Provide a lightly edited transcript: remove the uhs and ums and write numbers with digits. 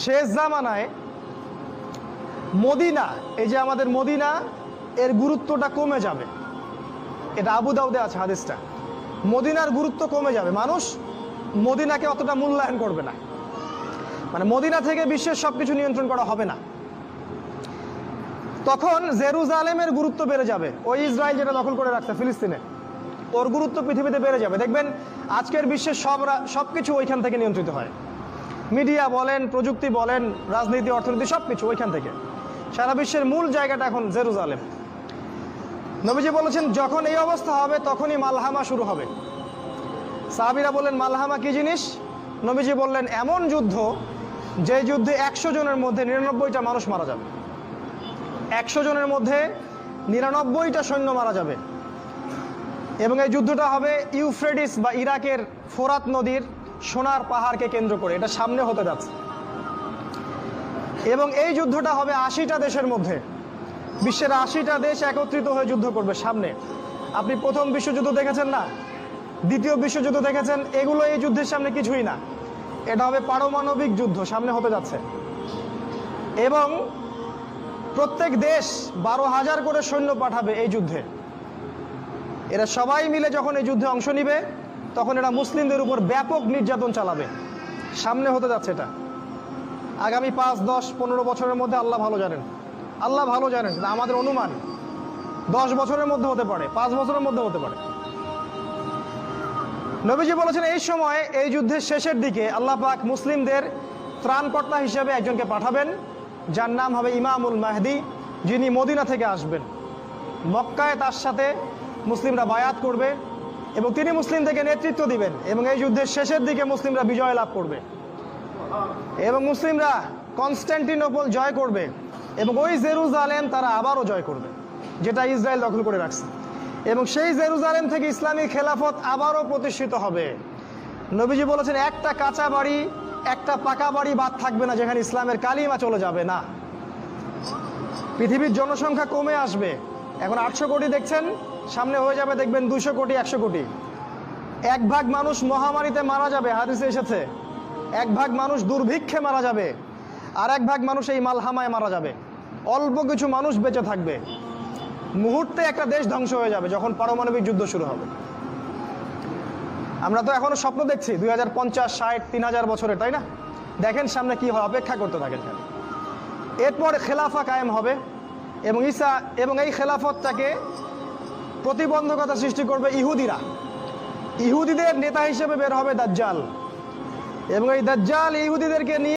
শেষ জামানায় মদিনা, এই যে আমাদের মদিনা, এর গুরুত্বটা কমে যাবে। এটা আবু দাউদে আছে হাদিসটা। মদিনার গুরুত্ব কমে যাবে, মানুষ মদিনাকে অতটা মূল্যায়ন করবে না। মানে মদিনা থেকে বিশ্বের সবকিছু নিয়ন্ত্রণ করা হবে না। তখন জেরুজালেমের গুরুত্ব বেড়ে যাবে। ওই ইসরায়েল যেটা দখল করে রাখছে ফিলিস্তিনে, ওর গুরুত্ব পৃথিবীতে বেড়ে যাবে। দেখবেন আজকের বিশ্বের সবকিছু ওইখান থেকে নিয়ন্ত্রিত হয়। মিডিয়া বলেন, প্রযুক্তি বলেন, রাজনীতি, অর্থনীতি, সবকিছু ওইখান থেকে। সারা বিশ্বের মূল জায়গাটা এখন জেরুজালেম। নবীজি বলেছেন যখন এই অবস্থা হবে তখনই মালহামা শুরু হবে। সাহাবীরা বললেন মালহামা কি জিনিস? নবীজি বললেন এমন যুদ্ধ যে যুদ্ধে 100 জনের মধ্যে 99টা মানুষ মারা যাবে। 100 জনের মধ্যে 99টা সৈন্য মারা যাবে। এবং এই যুদ্ধটা হবে ইউফ্রেটিস বা ইরাকের ফোরাত নদীর সোনার পাহাড়কে কেন্দ্র করে। এটা সামনে হতে যাচ্ছে। এবং এই যুদ্ধটা হবে 80টা দেশের মধ্যে। বিশ্বের 80টা দেশ একত্রিত হয়ে যুদ্ধ করবে সামনে। আপনি প্রথম বিশ্বযুদ্ধ দেখেছেন না, দ্বিতীয় বিশ্বযুদ্ধ দেখেছেন, এগুলো এই যুদ্ধের সামনে কিছুই না। এটা হবে পারমাণবিক যুদ্ধ, সামনে হতে যাচ্ছে। এবং প্রত্যেক দেশ 12,000 করে সৈন্য পাঠাবে এই যুদ্ধে। এরা সবাই মিলে যখন এই যুদ্ধে অংশ নিবে তখন এরা মুসলিমদের উপর ব্যাপক নির্যাতন চালাবে। সামনে হতে যাচ্ছে এটা। আগামী 5, 10, 15 বছরের মধ্যে আল্লাহ ভালো জানেন। আল্লাহ ভালো জানেন, আমাদের অনুমান 10 বছরের মধ্যে হতে পারে, 5 বছরের মধ্যে হতে পারে। নবীজি বলেছেন এই সময়, এই যুদ্ধের শেষের দিকে আল্লাহ পাক মুসলিমদের ত্রাণকর্তা হিসেবে একজনকে পাঠাবেন, যার নাম হবে ইমামুল মাহদি, যিনি মদিনা থেকে আসবেন। মক্কায় তার সাথে মুসলিমরা বায়াত করবে এবং তিনি মুসলিমদেরকে নেতৃত্ব দিবেন। এবং এই যুদ্ধের শেষের দিকে মুসলিমরা বিজয় লাভ করবে এবং মুসলিমরা কনস্ট্যান্টিনোপল জয় করবে এবং ওই জেরুজালেম তারা আবারও জয় করবে, যেটা ইসরায়েল দখল করে রাখছে। এবং সেই জেরুজালেম থেকে ইসলামী খেলাফত আবারও প্রতিষ্ঠিত হবে। নবীজি বলেছেন একটা কাঁচা বাড়ি, একটা পাকা বাড়ি বাদ থাকবে না যেখানে ইসলামের কালিমা চলে যাবে না। পৃথিবীর জনসংখ্যা কমে আসবে। এখন 800 কোটি দেখছেন, সামনে হয়ে যাবে দেখবেন 200 কোটি, 100 কোটি। 1 ভাগ মানুষ মহামারীতে মারা যাবে, হাদিসে এসেছে। 1 ভাগ মানুষ দুর্ভিক্ষে মারা যাবে, আর 1 ভাগ মানুষ এই মালহামায় মারা যাবে। অল্প কিছু মানুষ বেঁচে থাকবে। মুহূর্তে একটা দেশ ধ্বংস হয়ে যাবে যখন পারমাণবিক যুদ্ধ শুরু হবে। আমরা তো এখনো স্বপ্ন দেখছি 2050, 60, 3000 বছরে, তাই না? দেখেন সামনে কি হয়, অপেক্ষা করতে থাকেন। এরপর খেলাফা কায়েম হবে এবং এই খেলাফতটাকে প্রতিবন্ধকতা সৃষ্টি করবে ইহুদিরা। ইহুদিদের নেতা হিসেবে বের হবে দাজ্জাল এবং এই দাজ্জাল ইহুদিদেরকে নিয়ে